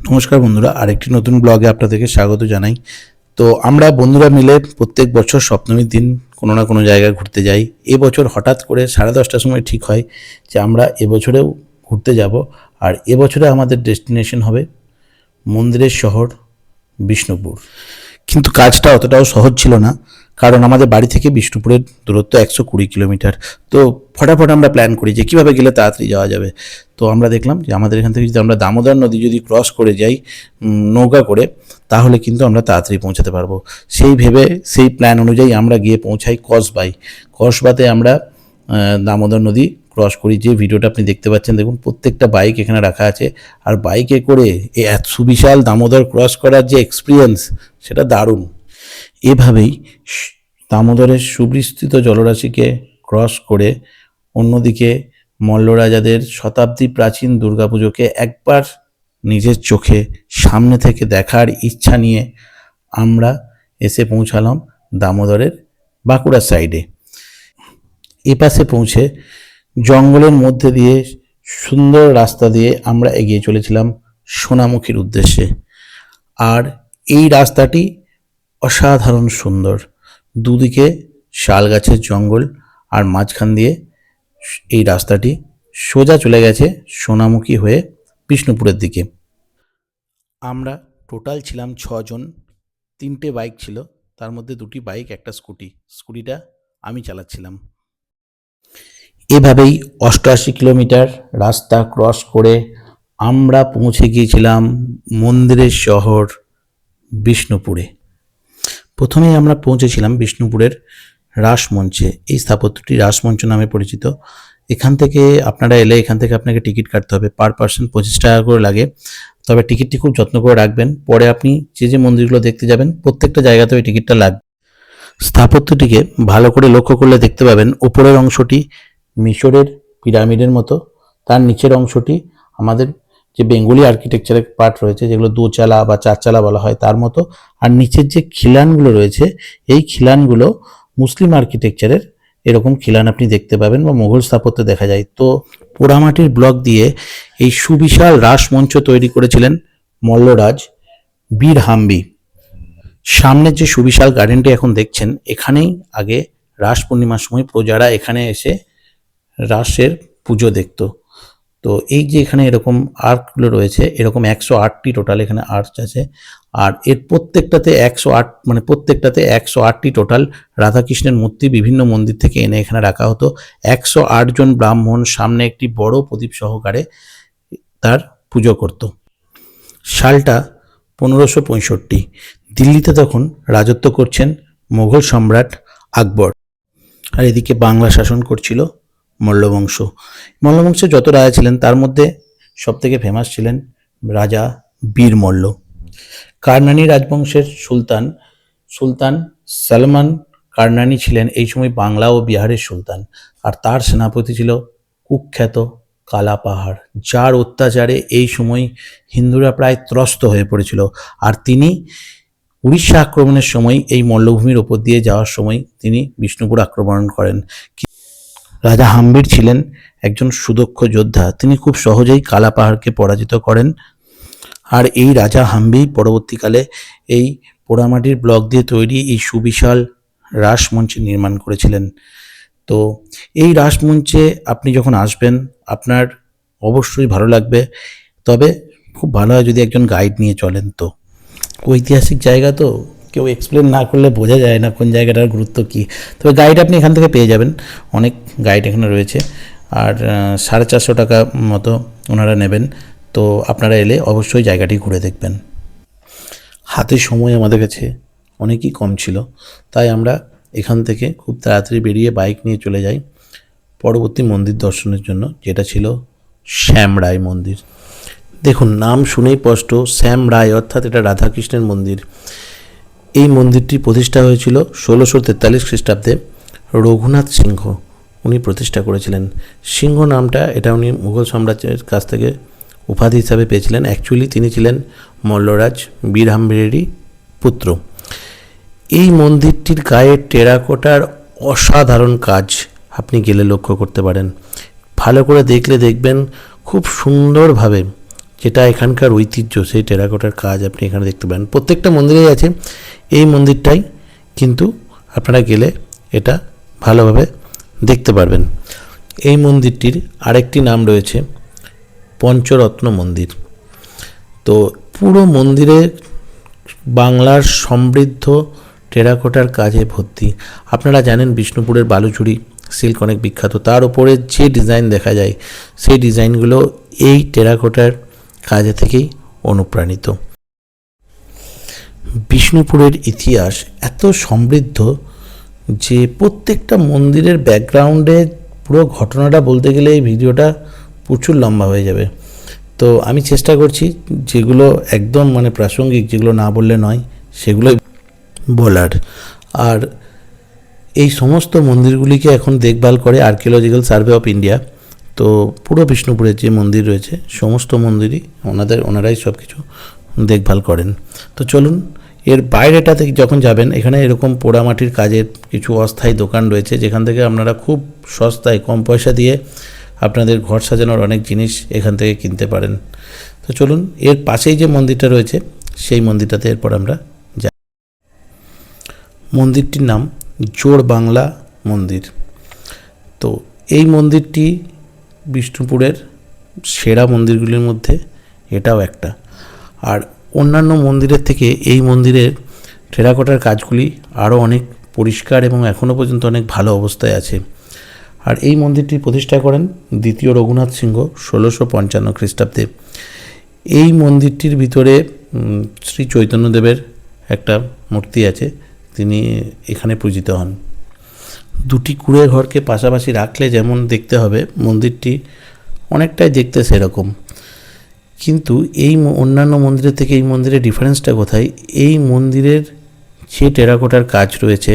নমস্কার বন্ধুরা, আরেকটি নতুন ব্লগে আপনাদেরকে স্বাগত জানাই। তো আমরা বন্ধুরা মিলে প্রত্যেক বছর সপ্তমীর দিন কোনো না কোনো জায়গায় ঘুরতে যাই। এবছর হঠাৎ করে 10:30টার সময় ঠিক হয় যে আমরা এবছরেও ঘুরতে যাব। আর এবছরে আমাদের ডেস্টিনেশন হবে মন্দিরের শহর বিষ্ণুপুর। কিন্তু কাজটা অতটাও সহজ ছিল না, কারণ আমাদের বাড়ি থেকে বিষ্ণুপুরের দূরত্ব 120 কিলোমিটার। তো ফটাফট আমরা প্ল্যান করি যে কীভাবে গেলে তাড়াতাড়ি যাওয়া যাবে। তো আমরা দেখলাম যে আমাদের এখান থেকে যদি আমরা দামোদর নদী যদি ক্রস করে যাই নৌকা করে, তাহলে কিন্তু আমরা তাড়াতাড়ি পৌঁছাতে পারবো। সেই ভেবে সেই প্ল্যান অনুযায়ী আমরা গিয়ে পৌঁছাই কসবায়। কসবাতে আমরা দামোদর নদী ক্রস করি। যে ভিডিওটা আপনি দেখতে পাচ্ছেন, দেখুন প্রত্যেকটা বাইক এখানে রাখা আছে। আর বাইকে করে এই এত সুবিশাল দামোদর ক্রস করার যে এক্সপিরিয়েন্স, সেটা দারুণ। এভাবেই দামোদরের সুবিস্তৃত জলরাশিকে ক্রস করে অন্যদিকে মল্ল রাজাদের শতাব্দী প্রাচীন দুর্গাপুজোকে একবার নিজের চোখে সামনে থেকে দেখার ইচ্ছা নিয়ে আমরা এসে পৌঁছালাম দামোদরের বাঁকুড়ার সাইডে। এপাশে পৌঁছে জঙ্গলের মধ্যে দিয়ে সুন্দর রাস্তা দিয়ে আমরা এগিয়ে চলেছিলাম সোনামুখীর উদ্দেশ্যে। আর এই রাস্তাটি অসাধারণ সুন্দর, দুদিকে শাল গাছের জঙ্গল, আর মাঝখান দিয়ে এই রাস্তাটি সোজা চলে গেছে সোনামুখী হয়ে বিষ্ণুপুরের দিকে। আমরা টোটাল ছিলাম 6 জন। 3টে বাইক ছিল, তার মধ্যে 2টি বাইক, একটা স্কুটিটা আমি চালাচ্ছিলাম। এভাবেই 88 কিলোমিটার রাস্তা ক্রস করে আমরা পৌঁছে গিয়েছিলাম মন্দিরের শহর বিষ্ণুপুরে। প্রথমেই আমরা পৌঁছেছিলাম বিষ্ণুপুরের রাসমঞ্চে। এই স্থাপত্যটি রাসমঞ্চ নামে পরিচিত। এখান থেকে আপনারা এলে এখান থেকে আপনাকে টিকিট কাটতে হবে। পার পার্সন 25 টাকা করে লাগে। তবে টিকিটটি খুব যত্ন করে রাখবেন, পরে আপনি যে মন্দিরগুলো দেখতে যাবেন প্রত্যেকটা জায়গাতে ওই টিকিটটা লাগবে। স্থাপত্যটিকে ভালো করে লক্ষ্য করলে দেখতে পাবেন উপরের অংশটি মিশরের পিরামিডের মতো, তার নিচের অংশটি আমাদের যে বেঙ্গলি আর্কিটেকচারের পার্ট রয়েছে, যেগুলো 2 চালা বা 4 চালা বলা হয় তার মতো। আর নিচের যে খিলানগুলো রয়েছে, এই খিলানগুলো মুসলিম আর্কিটেকচারের এরকম খিলান আপনি দেখতে পাবেন বা মোগল স্থাপত্যে দেখা যায়। তো পোড়ামাটির ব্লক দিয়ে এই সুবিশাল রাসমঞ্চ তৈরি করেছিলেন মল্লরাজ বীর হাম্বি। সামনের যে সুবিশাল গার্ডেনটি এখন দেখছেন, এখানেই আগে রাস পূর্ণিমার সময় প্রজারা এখানে এসে রাসের পুজো দেখত। তো এই যে এখানে এরকম আর্কগুলো রয়েছে, এরকম 108টি টোটাল এখানে আর্চ আছে। আর এর প্রত্যেকটাতে 108, মানে প্রত্যেকটাতে 108টি টোটাল রাধাকৃষ্ণের মূর্তি বিভিন্ন মন্দির থেকে এনে এখানে রাখা হতো। 108 জন ব্রাহ্মণ সামনে একটি বড় প্রদীপ সহকারে তার পুজো করত। সালটা 1565। দিল্লিতে তখন রাজত্ব করছেন মোগল সম্রাট আকবর, আর এদিকে বাংলা শাসন করছিল মল্লবংশ। মল্লবংশে যত রাজা ছিলেন তার মধ্যে সবথেকে ফেমাস ছিলেন রাজা বীর মল্ল। কারনানি রাজবংশের সুলতান সলমন কারনানি ছিলেন এই সময় বাংলা ও বিহারের সুলতান। আর তার সেনাপতি ছিল কুখ্যাত কালাপাহাড়, যার অত্যাচারে এই সময় হিন্দুরা প্রায় ত্রস্ত হয়ে পড়েছিল। আর তিনি উড়িষ্যা আক্রমণের সময় এই মল্লভূমির ওপর দিয়ে যাওয়ার সময় তিনি বিষ্ণুপুর আক্রমণ করেন। রাজা হাম্বির ছিলেন একজন সুদক্ষ যোদ্ধা, তিনি খুব সহজেই কালাপাহাড়কে পরাজিত করেন। আর এই রাজা হাম্বি পরবর্তীকালে এই পোড়ামাটির ব্লক দিয়ে তৈরি এই সুবিশাল রাসমঞ্চে নির্মাণ করেছিলেন। তো এই রাসমঞ্চে আপনি যখন আসবেন আপনার অবশ্যই ভালো লাগবে, তবে খুব ভালো হয় যদি একজন গাইড নিয়ে চলেন। তো ঐতিহাসিক জায়গা, তো কেউ এক্সপ্লেন না করলে বোঝা যায় না কোন জায়গাটার গুরুত্ব কী। তবে গাইড আপনি এখান থেকে পেয়ে যাবেন, অনেক গাইড এখানে রয়েছে। আর 450 টাকা মতো ওনারা নেবেন। তো আপনারা এলে অবশ্যই জায়গাটি ঘুরে দেখবেন। হাতে সময় আমাদের কাছে অনেকই কম ছিল, তাই আমরা এখান থেকে খুব তাড়াতাড়ি বেরিয়ে বাইক নিয়ে চলে যাই পরবর্তী মন্দির দর্শনের জন্য, যেটা ছিল শ্যাম রায় মন্দির। দেখুন, নাম শুনেই স্পষ্ট, শ্যাম রায় অর্থাৎ এটা রাধাকৃষ্ণের মন্দির। এই মন্দিরটি প্রতিষ্ঠা হয়েছিল 1643 খ্রিস্টাব্দে। রঘুনাথ সিংহ উনি প্রতিষ্ঠা করেছিলেন। সিংহ নামটা এটা উনি মুঘল সাম্রাজ্যের কাছ থেকে উপাধি হিসাবে পেয়েছিলেন। অ্যাকচুয়ালি তিনি ছিলেন মল্লরাজ বীর হাম্বিরেরই পুত্র। এই মন্দিরটির গায়ে টেরাকোটার অসাধারণ কাজ আপনি গেলে লক্ষ্য করতে পারেন। ভালো করে দেখলে দেখবেন খুব সুন্দরভাবে যেটা এখানকার ঐতিহ্য, সেই টেরাকোটার কাজ আপনি এখানে দেখতে পারেন। প্রত্যেকটা মন্দিরেই আছে। এই মন্দিরটাই কিন্তু আপনারা গেলে এটা ভালোভাবে দেখতে পারবেন। এই মন্দিরটির আরেকটি নাম রয়েছে পঞ্চরত্ন মন্দির। তো পুরো মন্দিরে বাংলার সমৃদ্ধ টেরাকোটার কাজে ভর্তি। আপনারা জানেন বিষ্ণুপুরের বালুচুরি সিল্ক অনেক বিখ্যাত, তার উপরে যে ডিজাইন দেখা যায় সেই ডিজাইনগুলো এই টেরাকোটার কাজে থেকেই অনুপ্রাণিত। বিষ্ণুপুরের ইতিহাস এত সমৃদ্ধ যে প্রত্যেকটা মন্দিরের ব্যাকগ্রাউন্ডে পুরো ঘটনাটা বলতে গেলে এই ভিডিওটা প্রচুর লম্বা হয়ে যাবে। তো আমি চেষ্টা করছি যেগুলো একদম মানে প্রাসঙ্গিক, যেগুলো না বললে নয় সেগুলো বলার। আর এই সমস্ত মন্দিরগুলিকে এখন দেখভাল করে আর্কিওলজিক্যাল সার্ভে অফ ইন্ডিয়া। তো পুরো বিষ্ণুপুরের যে মন্দির রয়েছে সমস্ত মন্দিরই ওনারাই সব কিছু দেখভাল করেন। তো চলুন, এর বাইরেটাতে যখন যাবেন, এখানে এরকম পোড়ামাটির কাজের কিছু অস্থায়ী দোকান রয়েছে, যেখান থেকে আপনারা খুব সস্তায় কম পয়সা দিয়ে আপনাদের ঘর সাজানোর অনেক জিনিস এখান থেকে কিনতে পারেন। তো চলুন, এর পাশেই যে মন্দিরটা রয়েছে সেই মন্দিরটাতে এরপর আমরা যাই। মন্দিরটির নাম জোড় বাংলা মন্দির। তো এই মন্দিরটি বিষ্ণুপুরের সেরা মন্দিরগুলির মধ্যে এটাও একটা। আর অন্যান্য মন্দিরের থেকে এই মন্দিরের টেরাকোটার কাজগুলি আরও অনেক পরিষ্কার এবং এখনও পর্যন্ত অনেক ভালো অবস্থায় আছে। আর এই মন্দিরটি প্রতিষ্ঠা করেন দ্বিতীয় রঘুনাথ সিংহ 1655 খ্রিস্টাব্দে। এই মন্দিরটির ভিতরে শ্রী চৈতন্যদেবের একটা মূর্তি আছে, তিনি এখানে পূজিত হন। দুটি কুঁড়ে ঘরকে পাশাপাশি রাখলে যেমন দেখতে হবে, মন্দিরটি অনেকটাই দেখতে সেরকম। কিন্তু এই অন্যান্য মন্দিরের থেকে এই মন্দিরের ডিফারেন্সটা কোথায়? এই মন্দিরের যে টেরাকোটার কাজ রয়েছে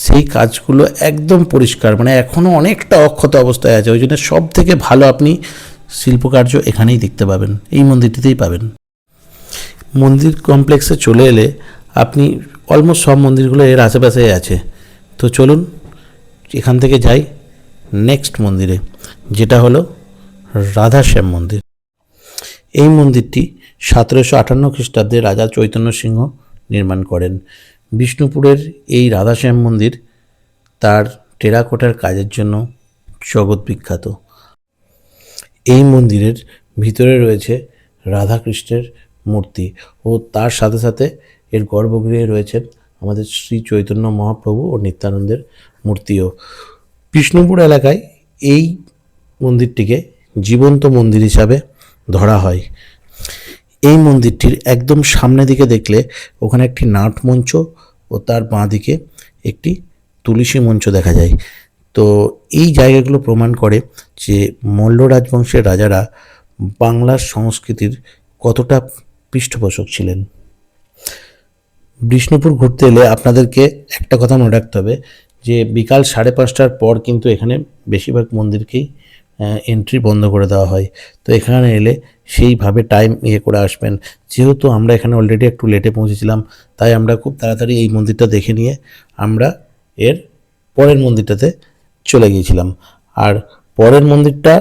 সেই কাজগুলো একদম পরিষ্কার, মানে এখনও অনেকটা অক্ষত অবস্থায় আছে। ওই জন্য সব থেকে ভালো আপনি শিল্পকার্য এখানেই দেখতে পাবেন, এই মন্দিরটিতেই পাবেন। মন্দির কমপ্লেক্সে চলে এলে আপনি অলমোস্ট সব মন্দিরগুলো এর আশেপাশেই আছে। তো চলুন এখান থেকে যাই নেক্সট মন্দিরে, যেটা হলো রাধাশ্যাম মন্দির। এই মন্দিরটি 1758 খ্রিস্টাব্দে রাজা চৈতন্য সিংহ নির্মাণ করেন। বিষ্ণুপুরের এই রাধাশ্যাম মন্দির তার টেরাকোটার কাজের জন্য জগৎ বিখ্যাত। এই মন্দিরের ভিতরে রয়েছে রাধাকৃষ্ণের মূর্তি ও তার সাথে সাথে এর গর্ভগৃহে রয়েছেন আমাদের শ্রী চৈতন্য মহাপ্রভু ও নিত্যানন্দের মূর্তিও। বিষ্ণুপুর এলাকায় এই মন্দিরটিকে জীবন্ত মন্দির হিসাবে ধরা হয়। এই মন্দিরটির একদম সামনে দিকে দেখলে ওখানে একটি নাট মঞ্চ ও তার বাঁ দিকে একটি তুলসী মঞ্চ দেখা যায়। তো এই জায়গাগুলো প্রমাণ করে যে মল্ল রাজবংশের রাজারা বাংলার সংস্কৃতির কতটা পৃষ্ঠপোষক ছিলেন। বিষ্ণুপুর ঘুরতে এলে আপনাদেরকে একটা কথা মনে রাখতে হবে যে বিকাল 5:30টার পর কিন্তু এখানে বেশিরভাগ মন্দিরকেই এন্ট্রি বন্ধ করে দেওয়া হয়। তো এখানে এলে সেইভাবে টাইম করে আসবেন। যেহেতু আমরা এখানে অলরেডি একটু লেটে পৌঁছেছিলাম, তাই আমরা খুব তাড়াতাড়ি এই মন্দিরটা দেখে নিয়ে আমরা এর পরের মন্দিরটাতে চলে গিয়েছিলাম। আর পরের মন্দিরটা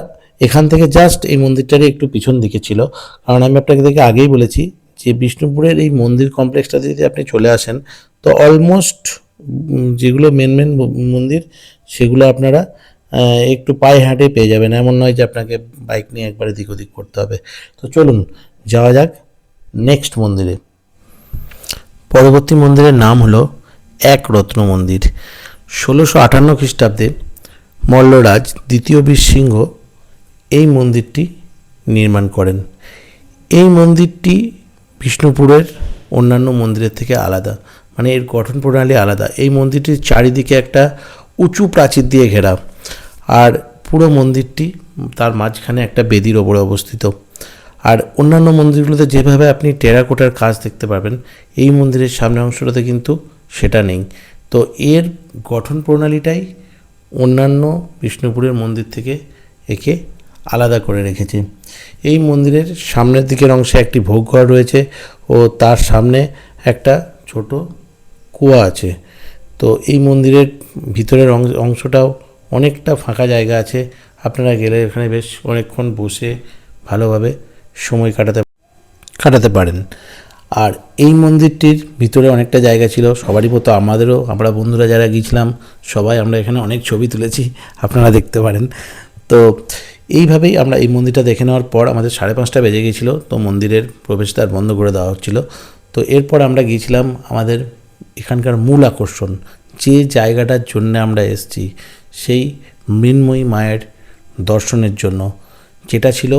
এখান থেকে জাস্ট এই মন্দিরটারই একটু পিছন দিকে ছিল, কারণ আমি আপনাকে দেখে আগেই বলেছি যে বিষ্ণুপুরের এই মন্দির কমপ্লেক্সটাতে যদি আপনি চলে আসেন তো অলমোস্ট যেগুলো মেন মন্দির সেগুলো আপনারা একটু পায়ে হাঁটে পেয়ে যাবেন। এমন নয় যে আপনাকে বাইক নিয়ে একবারে দিক ওদিক করতে হবে। তো চলুন যাওয়া যাক নেক্সট মন্দিরে। পরবর্তী মন্দিরের নাম হলো এক রত্ন মন্দির। 1658 খ্রিস্টাব্দে মল্লরাজ দ্বিতীয় বীরসিংহ এই মন্দিরটি নির্মাণ করেন। এই মন্দিরটি বিষ্ণুপুরের অন্যান্য মন্দিরের থেকে আলাদা, মানে এর গঠন প্রণালী আলাদা। এই মন্দিরটির চারিদিকে একটা উঁচু প্রাচীর দিয়ে ঘেরা, আর পুরো মন্দিরটি তার মাঝখানে একটা বেদির ওপরে অবস্থিত। আর অন্যান্য মন্দিরগুলোতে যেভাবে আপনি টেরাকোটার কাজ দেখতে পাবেন, এই মন্দিরের সামনের অংশটাতে কিন্তু সেটা নেই। তো এর গঠন প্রণালীটাই অন্যান্য বিষ্ণুপুরের মন্দির থেকে একে আলাদা করে রেখেছে। এই মন্দিরের সামনের দিকের অংশে একটি ভোগঘর রয়েছে ও তার সামনে একটা ছোট কুয়া আছে। তো এই মন্দিরের ভিতরের অংশটাও অনেকটা ফাঁকা জায়গা আছে, আপনারা গেলে এখানে বেশ অনেকক্ষণ বসে ভালোভাবে সময় কাটাতে পারেন। আর এই মন্দিরটির ভিতরে অনেকটা জায়গা ছিল সবারই মতো আমাদেরও, আমরা বন্ধুরা যারা গিয়েছিলাম সবাই আমরা এখানে অনেক ছবি তুলেছি, আপনারা দেখতে পারেন। তো এইভাবেই আমরা এই মন্দিরটা দেখে নেওয়ার পর আমাদের 5:30 বেজে গিয়েছিল, তো মন্দিরের প্রবেশদ্বার বন্ধ করে দেওয়া হচ্ছিল। তো এরপর আমরা গিয়েছিলাম আমাদের এখানকার মূল আকর্ষণ, যে জায়গাটার জন্য আমরা এসেছি, সেই মৃন্ময়ী মায়ের দর্শনের জন্য, যেটা ছিল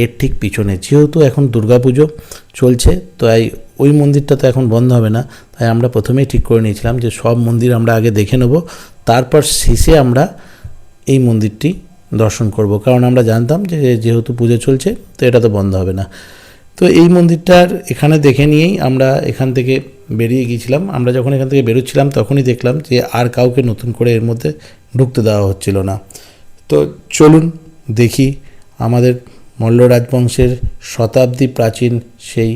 এর ঠিক পিছনে। যেহেতু এখন দুর্গাপুজো চলছে, তাই ওই মন্দিরটা তো এখন বন্ধ হবে না, তাই আমরা প্রথমেই ঠিক করে নিয়েছিলাম যে সব মন্দির আমরা আগে দেখে নেব, তারপর শেষে আমরা এই মন্দিরটি দর্শন করব, কারণ আমরা জানতাম যে যেহেতু পুজো চলছে তো এটা তো বন্ধ হবে না। তো এই মন্দিরটার এখানে দেখে নিয়েই আমরা এখান থেকে বেরিয়ে গিয়েছিলাম। আমরা যখন এখান থেকে বেরোচ্ছিলাম তখনই দেখলাম যে আর কাউকে নতুন করে এর মধ্যে ঢুকতে দেওয়া হচ্ছিল না। তো চলুন দেখি আমাদের মল্ল রাজবংশের শতাব্দী প্রাচীন সেই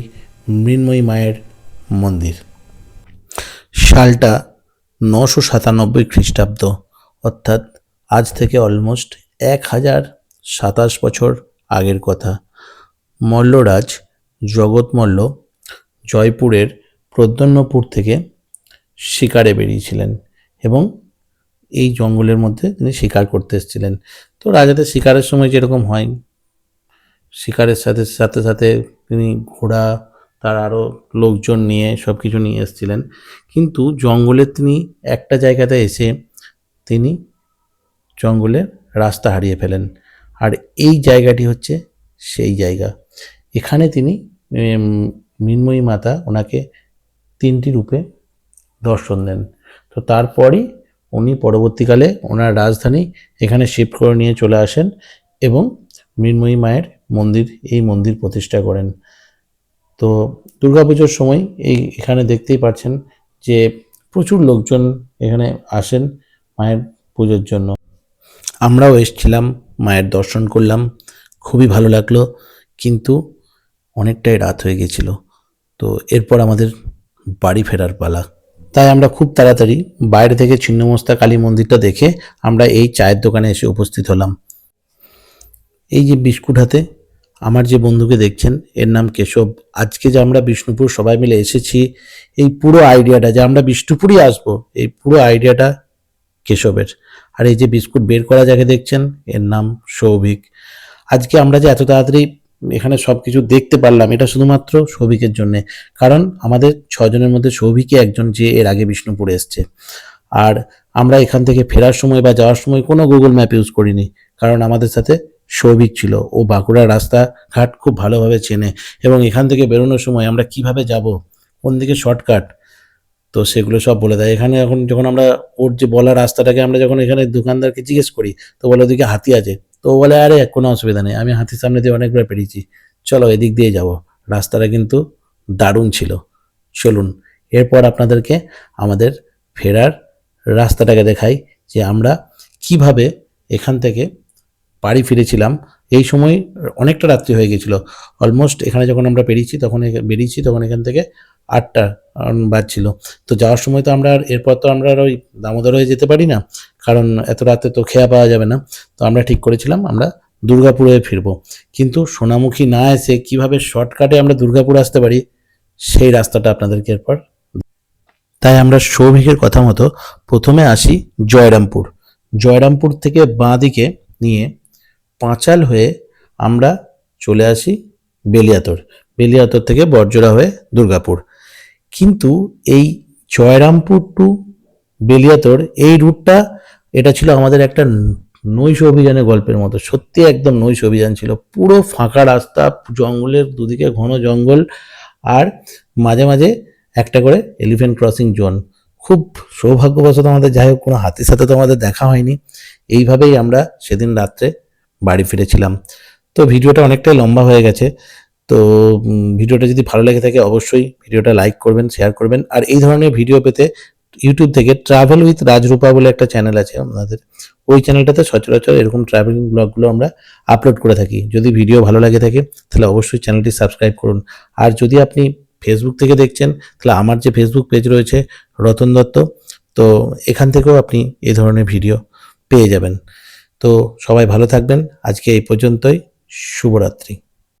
মৃন্ময়ী মায়ের মন্দির। সালটা 997 খ্রিস্টাব্দ, অর্থাৎ আজ থেকে অলমোস্ট 1027 বছর আগের কথা। মল্লরাজ জগৎ মল্ল জয়পুরের প্রদ্যন্নপুর থেকে শিকারে বেরিয়েছিলেন এবং এই জঙ্গলের মধ্যে তিনি শিকার করতে এসেছিলেন। তো রাজাদের শিকারের সময় যেরকম হয়, শিকারের সাথে সাথে সাথে তিনি ঘোড়া, তার আরও লোকজন নিয়ে সব কিছু নিয়ে এসেছিলেন। কিন্তু জঙ্গলে তিনি একটা জায়গাতে এসে তিনি জঙ্গলের রাস্তা হারিয়ে ফেলেন, আর এই জায়গাটি হচ্ছে সেই জায়গা। এখানে তিনি মৃন্ময়ী মাতা ওনাকে 3টি রূপে দর্শন দেন। তো তারপরই উনি পরবর্তীকালে ওনার রাজধানী এখানে শিফট করে নিয়ে চলে আসেন এবং মৃন্ময়ী মায়ের এই মন্দির প্রতিষ্ঠা করেন। তো দুর্গাপুজোর সময় এখানে দেখতেই পাচ্ছেন যে প্রচুর লোকজন এখানে আসেন মায়ের পুজোর জন্য। আমরাও এসেছিলাম, মায়ের দর্শন করলাম, খুবই ভালো লাগলো, কিন্তু অনেকটাই রাত হয়ে গেছিল। তো এরপর আমাদের বাড়ি ফেরার পালা, তাই আমরা খুব তাড়াতাড়ি বাইরে থেকে ছিন্নমস্তা কালী মন্দিরটা দেখে আমরা এই চায়ের দোকানে এসে উপস্থিত হলাম। এই যে বিস্কুট হাতে আমার যে বন্ধুকে দেখছেন, এর নাম কেশব। আজকে যে আমরা বিষ্ণুপুর সবাই মিলে এসেছি, এই পুরো আইডিয়াটা যে আমরা বিষ্ণুপুরই আসবো, এই পুরো আইডিয়াটা কেশবের। আর এই যে বিস্কুট বের করা যাকে দেখছেন, এর নাম সৌভিক। আজকে আমরা যে এত তাড়াতাড়ি এখানে সব কিছু দেখতে পারলাম, এটা শুধুমাত্র সৌভিকের জন্যে, কারণ আমাদের 6 জনের মধ্যে সৌভিকই একজন যে এর আগে বিষ্ণুপুরে এসছে। আর আমরা এখান থেকে ফেরার সময় বা যাওয়ার সময় কোনো গুগল ম্যাপ ইউজ করিনি, কারণ আমাদের সাথে সৌভিক ছিল। ও বাঁকুড়ার রাস্তাঘাট খুব ভালোভাবে চেনে এবং এখান থেকে বেরোনোর সময় আমরা কিভাবে যাব, কোন দিকে শর্টকাট, তো সেগুলো সব বলে দেয়। এখানে এখন যখন আমরা ওর যে বলা রাস্তাটাকে আমরা যখন এখানে দোকানদারকে জিজ্ঞেস করি, তো বলে ওদিকে হাতি আছে, তো ও বলে আরে কোনো অসুবিধা নেই, আমি হাতির সামনে দিয়ে অনেকবার পেরিয়েছি, চলো এদিক দিয়ে যাব। রাস্তাটা কিন্তু দারুণ ছিল। চলুন এরপর আপনাদেরকে আমাদের ফেরার রাস্তাটাকে দেখাই, যে আমরা কিভাবে এখান থেকে বাড়ি ফিরেছিলাম। এই সময় অনেকটা রাত্রি হয়ে গেছিল, অলমোস্ট এখানে যখন আমরা বেরিয়েছি তখন এখান থেকে 8টা বাজছিল। তো যাওয়ার সময় তো আমরা এরপর তো আমরা আর ওই দামোদর হয়ে যেতে পারি না, কারণ এত রাতে তো খেয়া পাওয়া যাবে না। তো আমরা ঠিক করেছিলাম আমরা দুর্গাপুরে ফিরবো, কিন্তু সোনামুখী না এসে কিভাবে শর্টকাটে আমরা দুর্গাপুর আসতে পারি সেই রাস্তাটা আপনাদেরকে এরপর। তাই আমরা সৌভিকের কথা মতো প্রথমে আসি জয়রামপুর থেকে বাঁ দিকে নিয়ে পাঁচাল হয়ে আমরা চলে আসি বেলিয়াতর থেকে বরজোড়া হয়ে দুর্গাপুর। কিন্তু এই জয়রামপুর টু বেলিয়াতর এই রুটটা, এটা ছিল আমাদের একটা নৈশ অভিযানের গল্পের মতো। সত্যি একদম নৈশ অভিযান ছিল, পুরো ফাঁকা রাস্তা, জঙ্গলের দুদিকে ঘন জঙ্গল, আর মাঝে মাঝে একটা করে এলিফ্যান্ট ক্রসিং জোন। খুব সৌভাগ্যবশত আমাদের, যাই হোক, কোনো হাতির সাথে তো আমাদের দেখা হয়নি। এইভাবেই আমরা সেদিন রাত্রে বাড়ি ফিরেছিলাম। তো ভিডিওটা অনেকটাই লম্বা হয়ে গেছে, তো ভিডিওটা যদি ভালো লেগে থাকে অবশ্যই ভিডিওটা লাইক করবেন, শেয়ার করবেন। আর এই ধরনের ভিডিও পেতে ইউটিউব থেকে ট্রাভেল উইথ রাজরূপা বলে একটা চ্যানেল আছে আমাদের, ওই চ্যানেলটাতে সচরাচর এরকম ট্রাভেলিং ব্লগগুলো আমরা আপলোড করে থাকি। যদি ভিডিও ভালো লাগে থাকে তাহলে অবশ্যই চ্যানেলটি সাবস্ক্রাইব করুন। আর যদি আপনি ফেসবুক থেকে দেখছেন, তাহলে আমার যে ফেসবুক পেজ রয়েছে রতন দত্ত, তো এখান থেকেও আপনি এই ধরনের ভিডিও পেয়ে যাবেন। তো সবাই ভালো থাকবেন, আজকে এই পর্যন্তই, শুভরাত্রি।